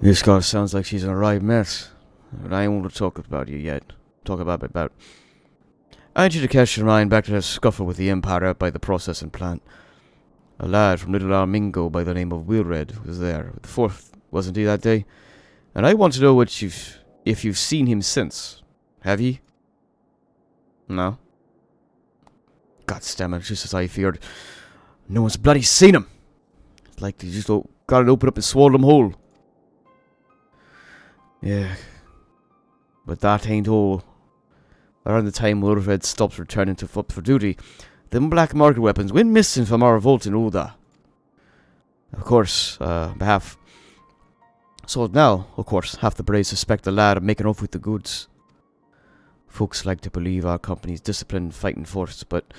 This girl sounds like she's in a right mess. But I ain't want to talk about you yet. I want you to cast your mind back to that scuffle with the Empire out by the processing plant. A lad from Little Armingo by the name of Wilred was there. The 4th, wasn't he, that day? And I want to know if you've seen him since. Have ye? No? God damn it, just as I feared. No one's bloody seen him. It's like they just got it open up and swallowed him whole. Yeah. But that ain't all. Around the time Wilred stops returning to up for duty, them black market weapons went missing from our vault in Uda. Of course, So now, of course, half the braves suspect the lad of making off with the goods. Folks like to believe our company's disciplined fighting force, but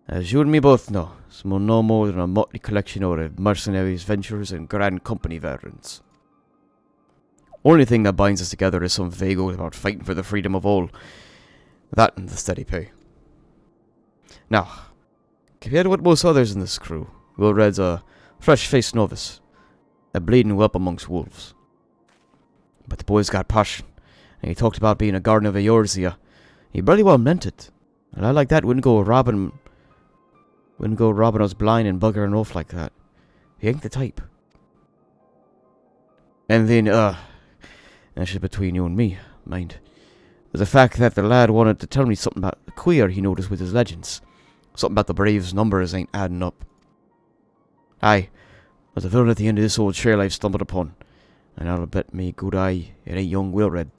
as you and me both know, it's no more than a motley collection of mercenaries, venturers, and grand company veterans. Only thing that binds us together is some vague oath about fighting for the freedom of all. That and the steady pay. Now, compared to what most others in this crew, Wilred's a fresh-faced novice, a bleeding whelp amongst wolves. But the boy's got passion, and he talked about being a guardian of Eorzea. He bloody well meant it, and I like that wouldn't go robbing us blind and buggering off like that. He ain't the type. And then, that's just between you and me, mind. The fact that the lad wanted to tell me something about the queer he noticed with his legends. Something about the Braves' numbers ain't adding up. Aye, there's a villain at the end of this old trail I've stumbled upon, and I'll bet me good eye it ain't young Wilred.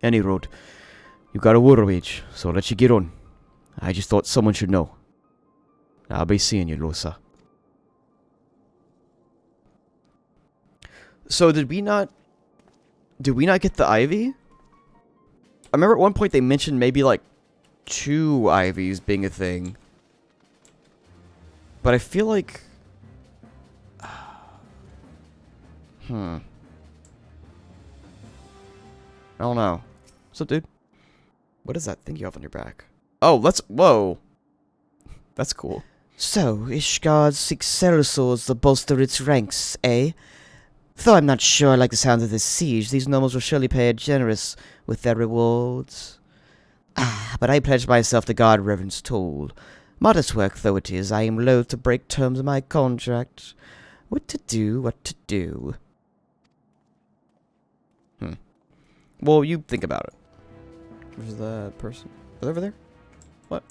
Any road, you got a water wage, so I'll let you get on. I just thought someone should know. I'll be seeing you, Losa. So did we not get the ivy? I remember at one point they mentioned maybe like 2 ivies being a thing. But I feel like... I don't know. What's up, dude? What is that thing you have on your back? Oh, whoa! That's cool. So, Ishgard seeks sellswords to bolster its ranks, eh? Though I'm not sure I like the sound of this siege, these nobles will surely pay generous with their rewards. But I pledge myself to guard Reverend's toll. Modest work though it is, I am loath to break terms of my contract. What to do. Well, you think about it. Where's that person? Are they over there? What?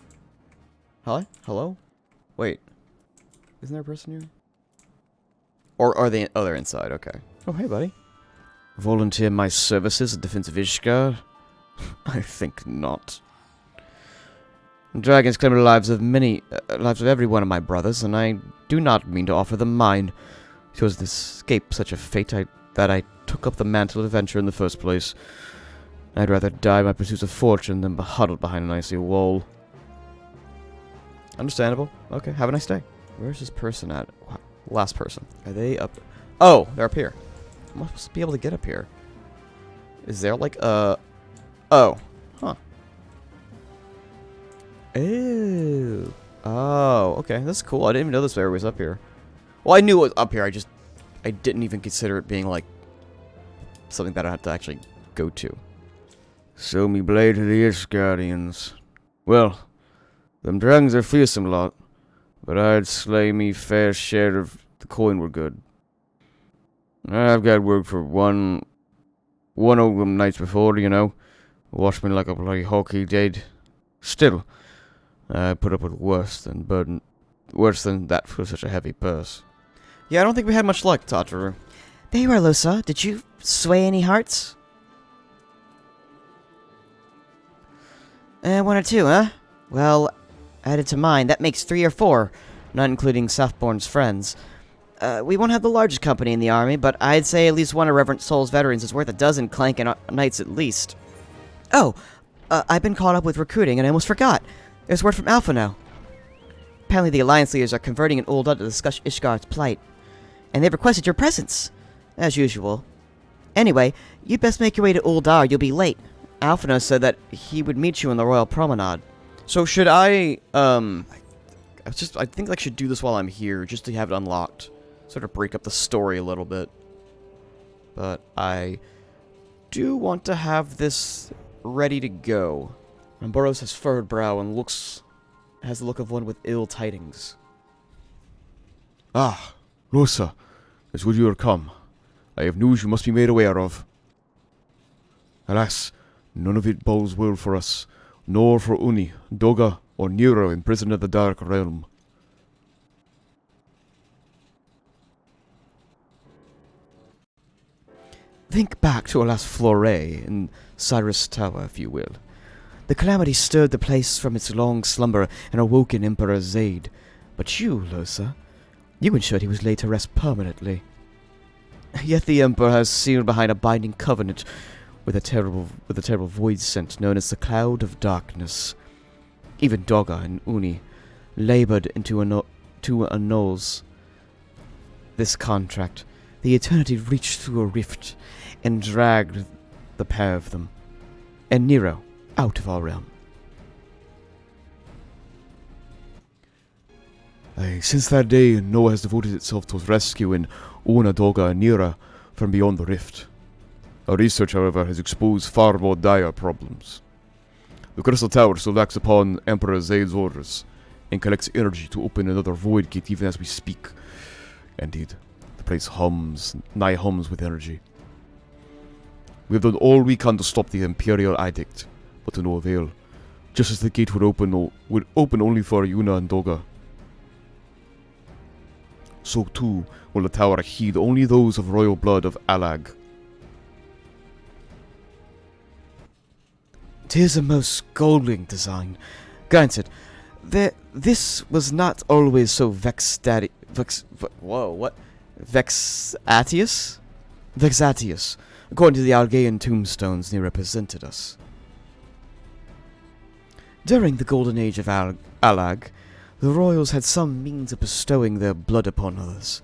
Hi? Hello? Wait. Isn't there a person here? Or are they... Oh, they're inside. Okay. Oh, hey, buddy. Volunteer my services in defense of Ishgard? I think not. Dragons claim the lives of every one of my brothers, and I do not mean to offer them mine. It was to escape such a fate that I took up the mantle of adventure in the first place. I'd rather die in my pursuit of fortune than be huddled behind an icy wall. Understandable. Okay, have a nice day. Where's this person at? Last person. Are they up? Oh, they're up here. I'm supposed to be able to get up here. Is there like a... Oh. Huh. Ew. Oh, okay. That's cool. I didn't even know this area was up here. Well, I knew it was up here. I didn't even consider it being like something that I had to actually go to. So me blade to the Ishgardians. Well, them dragons are fearsome lot, but I'd slay me fair share of the coin were good. I've got word for one of them nights before, you know. Washed me like a bloody hawk he did. Still, I put up with worse than that for such a heavy purse. Yeah, I don't think we had much luck, Tataru. There you are, Losa. Did you sway any hearts? 1 or 2, huh? Well, added to mine, that makes 3 or 4, not including Southbourne's friends. We won't have the largest company in the army, but I'd say at least one of Reverend Soul's veterans is worth a dozen clanking knights at least. Oh, I've been caught up with recruiting and I almost forgot. There's word from Alpha now. Apparently the Alliance leaders are converting in Ul'dah to discuss Ishgard's plight. And they've requested your presence, as usual. Anyway, you'd best make your way to Ul'dah or you'll be late. Alphino said that he would meet you on the Royal Promenade. So should I think I should do this while I'm here, just to have it unlocked. Sort of break up the story a little bit. but I do want to have this ready to go. And burrows his furrowed brow and has the look of one with ill tidings. Ah, Rosa, it's good you are come. I have news you must be made aware of. Alas, none of it bodes well for us, nor for Uni, Doga, or Nero imprisoned in the Dark Realm. Think back to our last foray in Cyrus Tower, if you will. The calamity stirred the place from its long slumber and awoke in Emperor Zaid. But you, Losa, you ensured he was laid to rest permanently. Yet the Emperor has sealed behind a binding covenant with a terrible void scent known as the Cloud of Darkness. Even Doga and Uni labored into annuls this contract. The eternity reached through a rift and dragged the pair of them, and Nero, out of our realm. Since that day, Noah has devoted itself to rescuing Una, Doga, and Nira from beyond the rift. Our research, however, has exposed far more dire problems. The Crystal Tower still acts upon Emperor Zaid's orders, and collects energy to open another void gate even as we speak. Indeed, the place nigh hums with energy. We have done all we can to stop the Imperial Edict, but to no avail, just as the gate would open only for Una and Doga. So too will the tower heed only those of royal blood of Alag. 'Tis a most scolding design. Granted, this was not always so vexatious, according to the Algaean tombstones near represented us. During the golden age of Alag, the royals had some means of bestowing their blood upon others.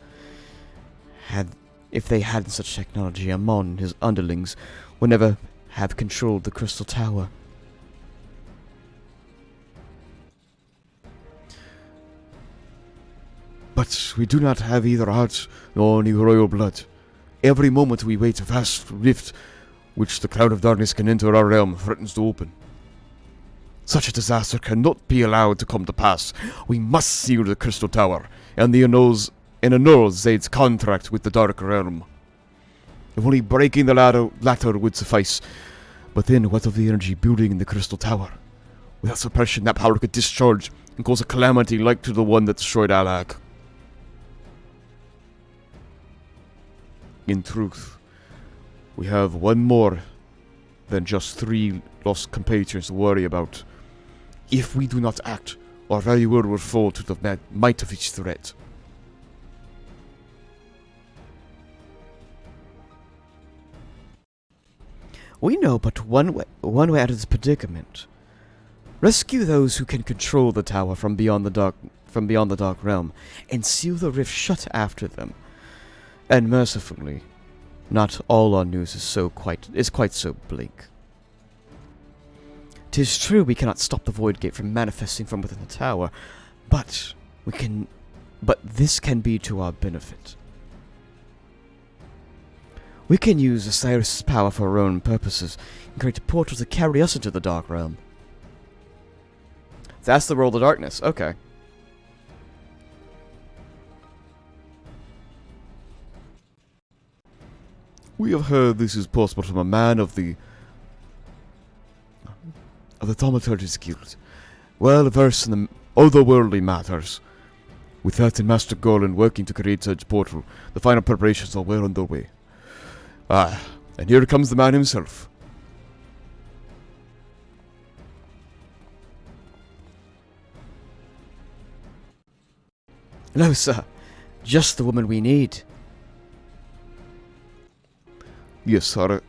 If they had such technology, Amon and his underlings would never have controlled the Crystal Tower. But we do not have either heart nor any royal blood. Every moment we wait, a vast rift which the Cloud of Darkness can enter our realm threatens to open. Such a disaster cannot be allowed to come to pass. We must seal the Crystal Tower and annul Zaid's contract with the Dark Realm. If only breaking the latter would suffice. But then what of the energy building in the Crystal Tower? Without suppression, that power could discharge and cause a calamity like to the one that destroyed Alag. In truth, we have one more than just 3 lost compatriots to worry about. If we do not act, our very world will fall to the might of each threat. We know but one way out of this predicament. Rescue those who can control the tower from beyond the dark realm, and seal the rift shut after them. And mercifully, not all our news is quite so bleak. 'Tis true we cannot stop the void gate from manifesting from within the tower, but this can be to our benefit. We can use Osiris' power for our own purposes and create portals that carry us into the Dark Realm. That's the world of darkness. Okay. We have heard this is possible from a man of the Thaumaturgist Guild, well versed in the otherworldly matters. With that and Master Garland working to create such portal, the final preparations are well underway. Ah, and here comes the man himself. No, sir. Just the woman we need. Yes, our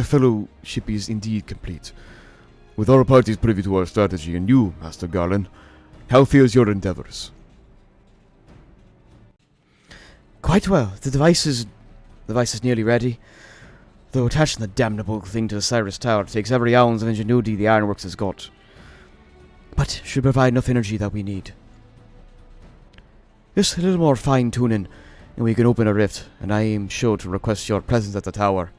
fellowship is indeed complete. With all parties privy to our strategy, and you, Master Garland, how fares your endeavors? Quite well. The device is nearly ready. Though attaching the damnable thing to the Cyrus Tower takes every ounce of ingenuity the ironworks has got. But should provide enough energy that we need. Just a little more fine-tuning, and we can open a rift, and I am sure to request your presence at the tower.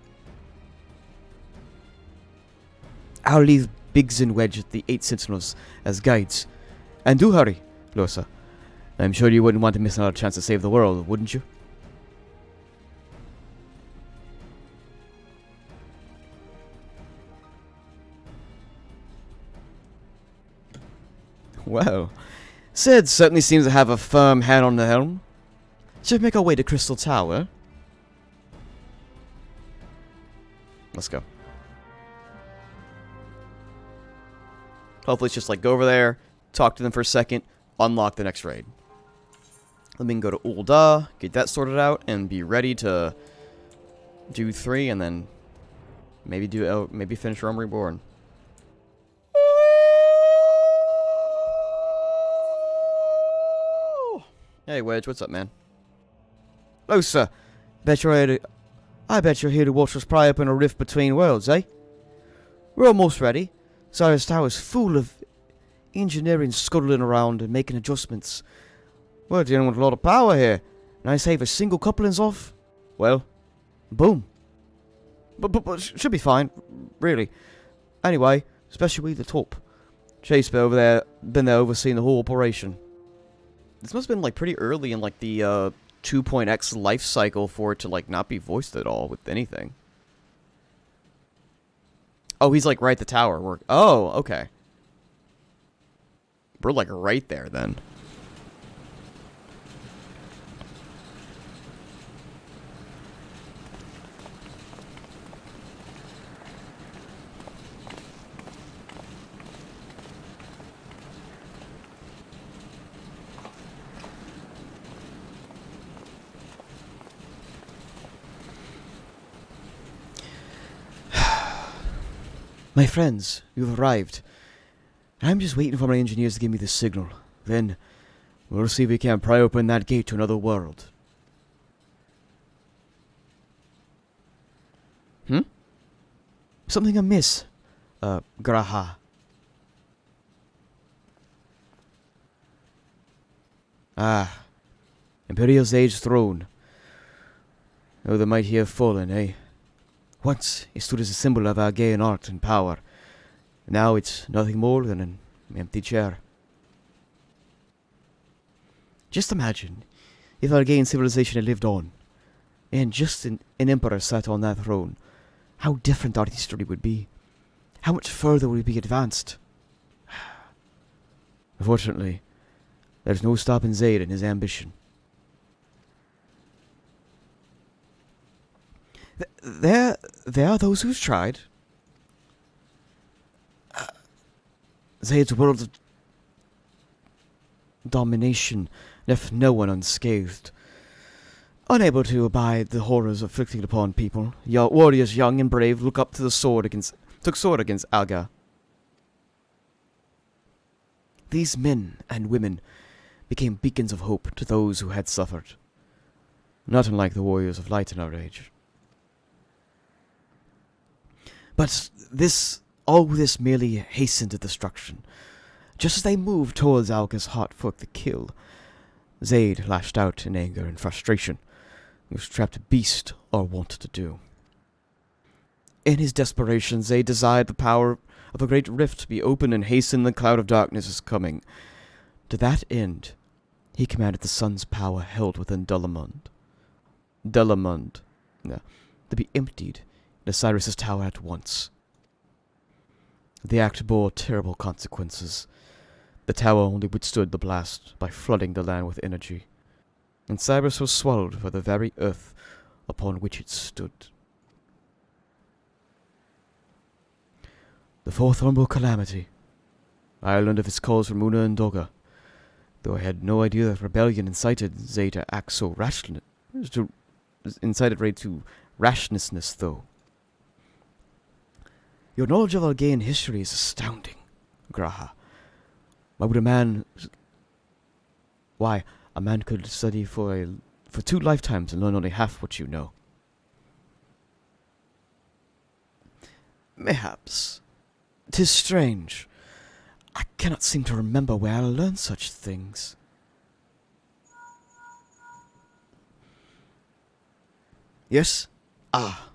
I'll leave Biggs and Wedge at the 8 sentinels as guides. And do hurry, Losa. I'm sure you wouldn't want to miss another chance to save the world, wouldn't you? Well, Sid certainly seems to have a firm hand on the helm. Should we make our way to Crystal Tower? Let's go. Hopefully it's just like go over there, talk to them for a second, unlock the next raid. Then we can go to Ul'dah, get that sorted out, and be ready to do 3, and then maybe maybe finish Rome Reborn. Hey Wedge, what's up, man? Oh, sir. I bet you're here to watch us pry open a rift between worlds, eh? We're almost ready. Cyrus Tower's full of engineering scuttling around and making adjustments. We're dealing with a lot of power here, and I save a single couplings off. Well, boom. But should be fine, really. Anyway, especially with the top. Chase been there overseeing the whole operation. This must have been like pretty early in like the 2.x life cycle for it to like not be voiced at all with anything. Oh, he's like right at the tower. Oh, okay. We're like right there then. My friends, you've arrived. I'm just waiting for my engineers to give me the signal. Then, we'll see if we can pry open that gate to another world. Something amiss, Graha. Ah, Imperial Age throne. Oh, the mighty have fallen, eh? Once, it stood as a symbol of Argaean art and power. Now it's nothing more than an empty chair. Just imagine if Argaean civilization had lived on, and just an emperor sat on that throne. How different our history would be. How much further would we be advanced? Unfortunately, there's no stopping Zayd and his ambition. There are those who've tried. Zayd's world of domination left no one unscathed. Unable to abide the horrors inflicted upon people, warriors young and brave took sword against Alga. These men and women became beacons of hope to those who had suffered, not unlike the warriors of light in our age. But all this merely hastened the destruction. Just as they moved towards Alga's hot foot to kill, Zayd lashed out in anger and frustration. He was trapped a beast or wanted to do. In his desperation, Zayd desired the power of a great rift to be opened and hasten the cloud of darkness' coming. To that end, he commanded the sun's power held within Delamond to be emptied in Osiris' tower at once. The act bore terrible consequences. The tower only withstood the blast by flooding the land with energy, and Cyrus was swallowed by the very earth upon which it stood. The fourth horrible calamity. I learned of its cause from Una and Dogga, though I had no idea that rebellion incited Zayd to act so incited Raid to rashnessness, though. Your knowledge of Argaean history is astounding, Graha. Why, a man could study for 2 lifetimes and learn only half what you know. Mayhaps. 'Tis strange. I cannot seem to remember where I learned such things. Yes? Ah,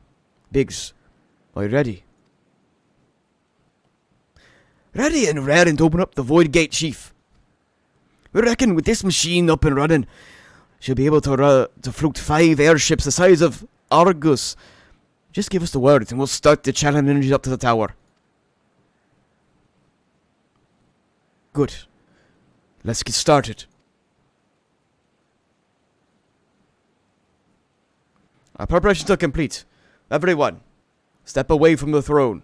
Biggs, are you ready? Ready and raring to open up the Void Gate, Chief. We reckon with this machine up and running, she'll be able to float 5 airships the size of Argus. Just give us the word and we'll start the channeling energies up to the tower. Good. Let's get started. Our preparations are complete. Everyone, step away from the throne.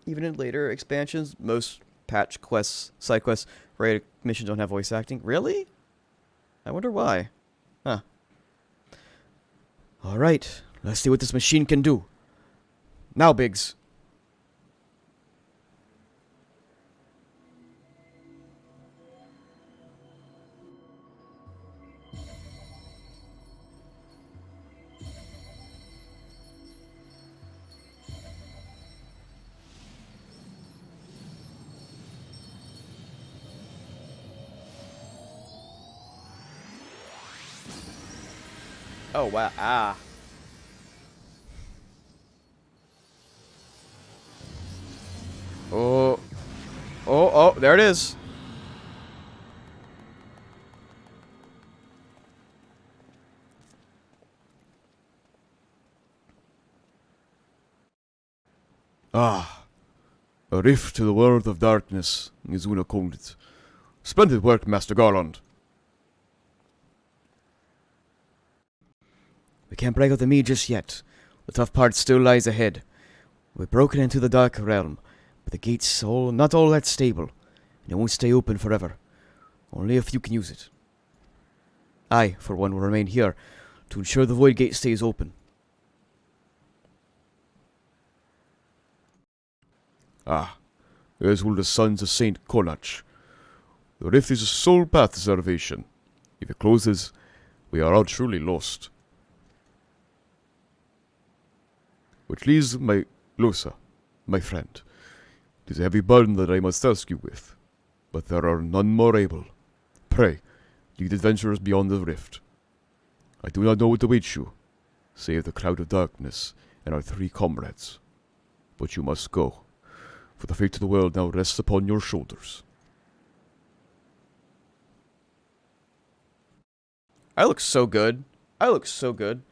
Even in later expansions, most patch quests, side quests, raid missions don't have voice acting. Really? I wonder why. Huh. Alright, let's see what this machine can do. Now, Biggs. Oh, wow. Ah. Oh. Oh, there it is. Ah, a rift to the world of darkness, as Una called it. Splendid work, Master Garland. We can't break out the me just yet. The tough part still lies ahead. We've broken into the dark realm, but the gate's not all that stable, and it won't stay open forever. Only a few can use it. I, for one, will remain here to ensure the void gate stays open. Ah, as will the sons of Saint Konach. The rift is a sole path to salvation. If it closes, we are all truly lost. Which leaves my Losa, my friend. It is a heavy burden that I must task you with, but there are none more able. Pray, lead adventurers beyond the rift. I do not know what awaits you, save the cloud of darkness and our 3 comrades. But you must go, for the fate of the world now rests upon your shoulders. I look so good. I look so good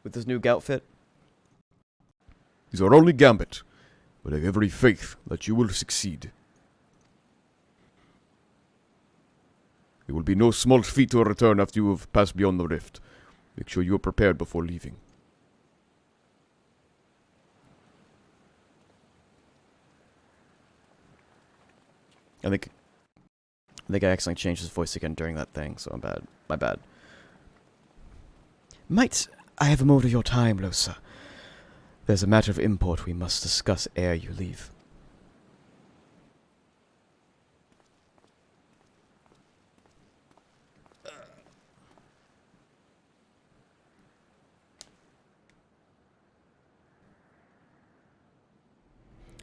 with this new outfit. These are only gambit, but I have every faith that you will succeed. It will be no small feat to return after you have passed beyond the rift. Make sure you are prepared before leaving. I think I accidentally changed his voice again during that thing, so I'm bad. My bad. Might I have a moment of your time, Losa? There's a matter of import we must discuss ere you leave.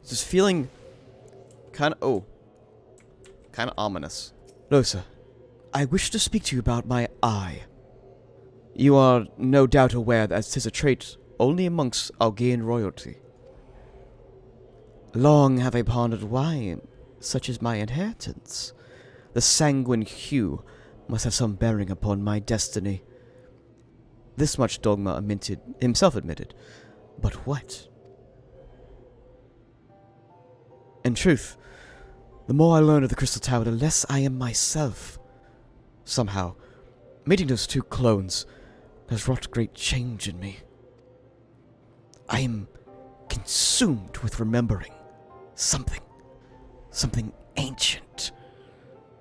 Just feeling kind of ominous. Losa, I wish to speak to you about my eye. You are no doubt aware that 'tis a trait only amongst Algaean royalty. Long have I pondered why such is my inheritance. The sanguine hue must have some bearing upon my destiny. This much Dogma himself admitted. But what? In truth, the more I learn of the Crystal Tower, the less I am myself. Somehow, meeting those 2 clones has wrought great change in me. I am consumed with remembering something ancient,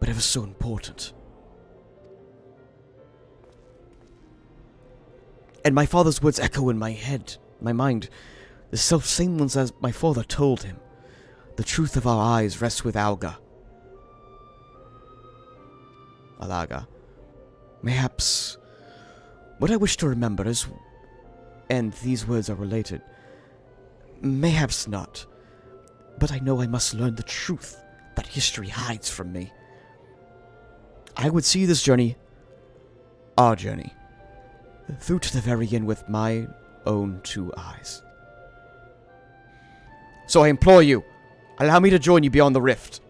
but ever so important. And my father's words echo in my head, my mind, the self-same ones as my father told him. The truth of our eyes rests with Alaga. Mayhaps what I wish to remember is, and these words are related, mayhaps not. But I know I must learn the truth that history hides from me. I would see this journey, our journey, through to the very end with my own 2 eyes. So I implore you, allow me to join you beyond the rift.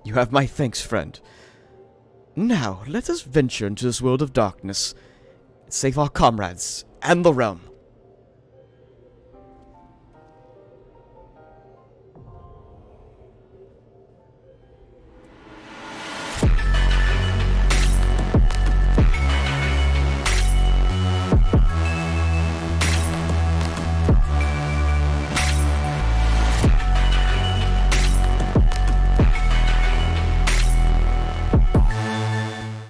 You have my thanks, friend. Now, let us venture into this world of darkness, and save our comrades and the realm.